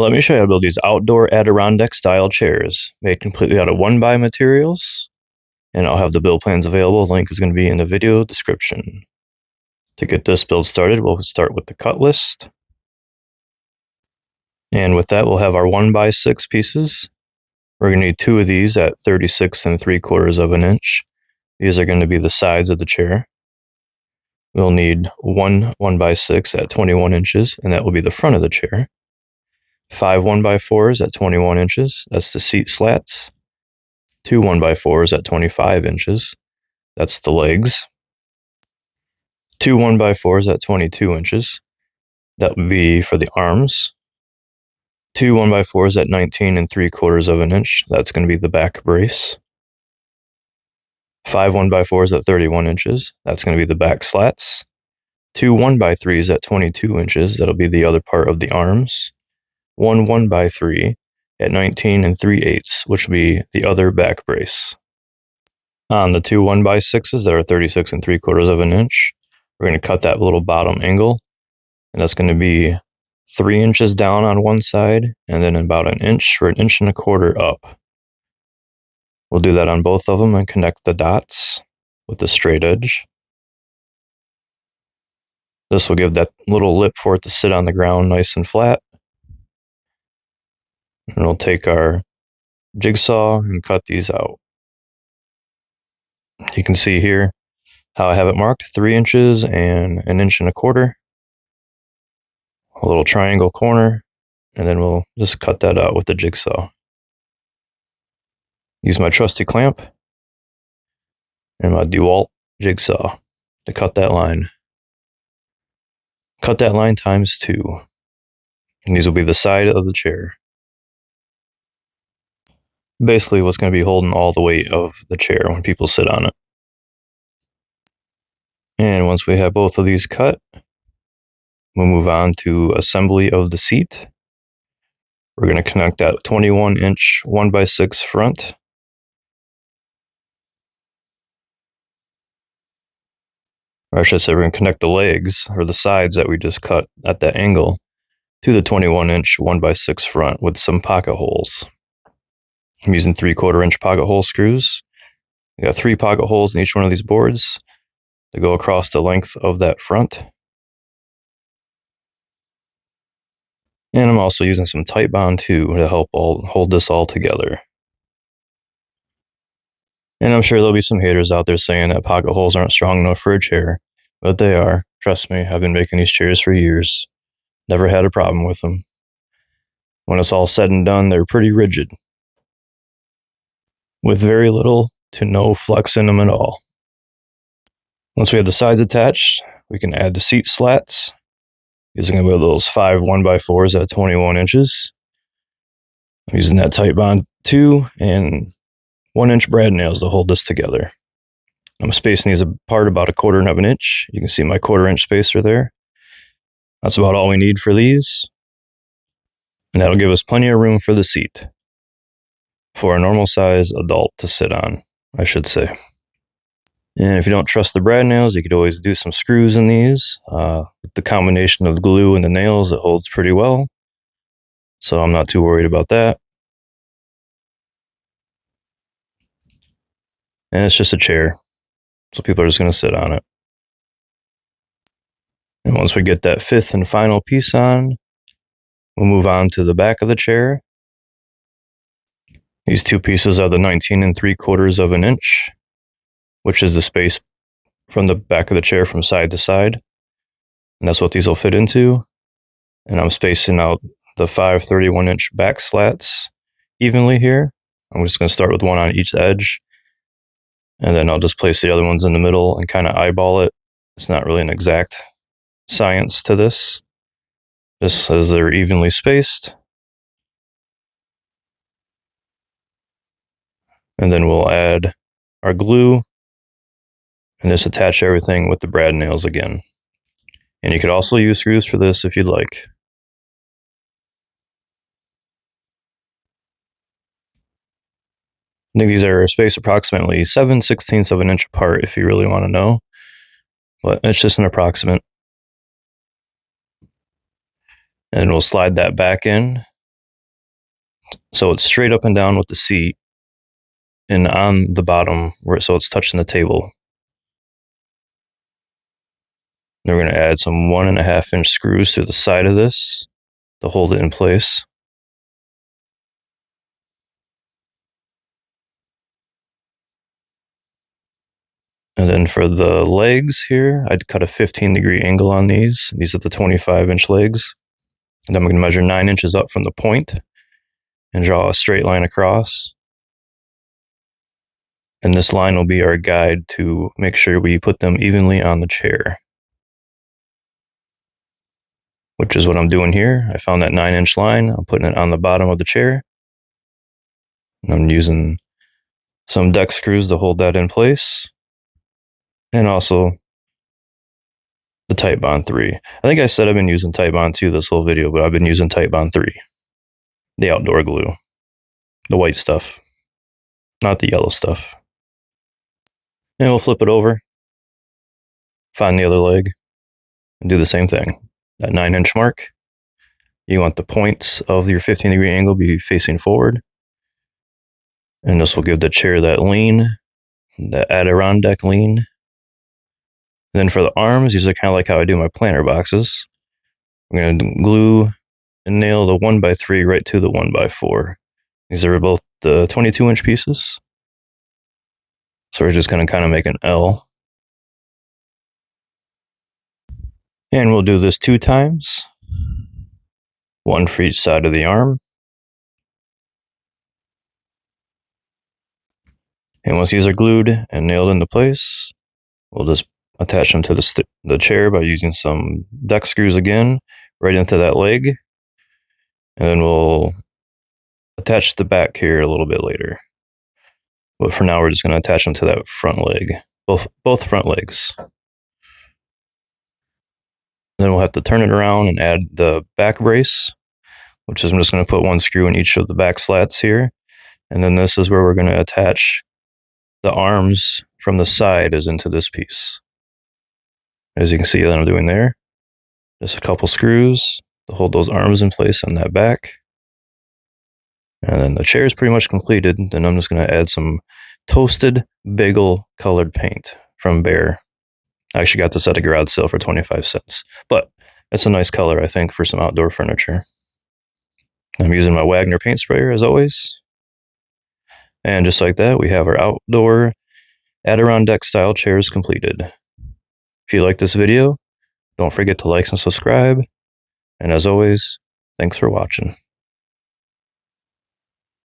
Let me show you how to build these outdoor Adirondack style chairs made completely out of 1x materials, and I'll have the build plans available. The link is going to be in the video description. To get this build started, we'll start with the cut list. And with that, we'll have our 1x6 pieces. We're going to need 2 of these at 36 3/4 of an inch. These are going to be the sides of the chair. We'll need 1x6 at 21 inches, and that will be the front of the chair. 5 1x4s at 21 inches, that's the seat slats. 2 1x4s at 25 inches, that's the legs. 2 1x4s at 22 inches, that would be for the arms. 2 1x4s at 19 3/4 of an inch, that's going to be the back brace. 5 1x4s at 31 inches, that's going to be the back slats. 2 1x3s at 22 inches, that'll be the other part of the arms. 1 1x3 at 19 3/8, which will be the other back brace. On the 2 1x6s that are 36 3/4 of an inch, we're going to cut that little bottom angle, and that's going to be 3 inches down on one side, and then about an inch or 1.25 inches up. We'll do that on both of them and connect the dots with the straight edge. This will give that little lip for it to sit on the ground nice and flat. And we'll take our jigsaw and cut these out. You can see here how I have it marked, 3 inches and 1.25 inches. A little triangle corner, and then we'll just cut that out with the jigsaw. Use my trusty clamp and my DeWalt jigsaw to cut that line. Cut that line times 2. And these will be the side of the chair. Basically what's going to be holding all the weight of the chair when people sit on it. And once we have both of these cut, we'll move on to assembly of the seat. We're going to connect that 21-inch 1x6 front. Or I should say we're going to connect the legs, or the sides that we just cut at that angle, to the 21-inch 1x6 front with some pocket holes. I'm using 3/4 inch pocket hole screws. I got 3 pocket holes in each one of these boards to go across the length of that front. And I'm also using some tight bond too to help hold this all together. And I'm sure there'll be some haters out there saying that pocket holes aren't strong enough for a chair, but they are. Trust me, I've been making these chairs for years. Never had a problem with them. When it's all said and done, they're pretty rigid, with very little to no flex in them at all. Once we have the sides attached, we can add the seat slats using one of those 5 1x4s at 21 inches. I'm using that tight bond too, and 1-inch brad nails to hold this together. I'm spacing these apart about 1/4 inch. You can see my 1/4 inch spacer there. That's about all we need for these. And that'll give us plenty of room for the seat. For a normal size adult to sit on, I should say. And if you don't trust the brad nails, you could always do some screws in these. With the combination of glue and the nails, it holds pretty well. So I'm not too worried about that. And it's just a chair, so people are just going to sit on it. And once we get that 5th and final piece on, we'll move on to the back of the chair. These 2 pieces are the 19 3/4 of an inch, which is the space from the back of the chair from side to side. And that's what these will fit into. And I'm spacing out the 5 31-inch back slats evenly here. I'm just going to start with one on each edge. And then I'll just place the other ones in the middle and kind of eyeball it. It's not really an exact science to this, just as they're evenly spaced. And then we'll add our glue and just attach everything with the brad nails again. And you could also use screws for this if you'd like. I think these are spaced approximately 7/16 of an inch apart if you really want to know, but it's just an approximate. And we'll slide that back in So it's straight up and down with the seat and on the bottom, so it's touching the table. Then we're going to add some 1.5-inch screws to the side of this to hold it in place. And then for the legs here, I'd cut a 15-degree angle on these. These are the 25-inch legs. And then I'm going to measure 9 inches up from the point and draw a straight line across. And this line will be our guide to make sure we put them evenly on the chair, which is what I'm doing here. I found that 9-inch line. I'm putting it on the bottom of the chair. And I'm using some deck screws to hold that in place. And also the Titebond 3. I think I said I've been using Titebond 2 this whole video, but I've been using Titebond 3. The outdoor glue. The white stuff. Not the yellow stuff. And we'll flip it over. Find the other leg. And do the same thing. That 9-inch mark. You want the points of your 15-degree angle be facing forward. And this will give the chair that lean. The Adirondack lean. And then for the arms, these are kind of like how I do my planter boxes. I'm going to glue and nail the 1x3 right to the 1x4. These are both the 22-inch pieces. So we're just going to kind of make an L. And we'll do this 2 times. 1 for each side of the arm. And once these are glued and nailed into place, we'll just attach them to the chair by using some deck screws again, right into that leg. And then we'll attach the back here a little bit later. But for now, we're just going to attach them to that front leg, both front legs. And then we'll have to turn it around and add the back brace, which is I'm just going to put 1 screw in each of the back slats here. And then this is where we're going to attach the arms from the side is into this piece. As you can see that I'm doing there, just a couple screws to hold those arms in place on that back. And then the chair is pretty much completed. Then I'm just going to add some toasted bagel colored paint from Behr. I actually got this at a garage sale for 25 cents, but it's a nice color, I think, for some outdoor furniture. I'm using my Wagner paint sprayer as always. And just like that, we have our outdoor Adirondack style chairs completed. If you like this video, don't forget to like and subscribe. And as always, thanks for watching.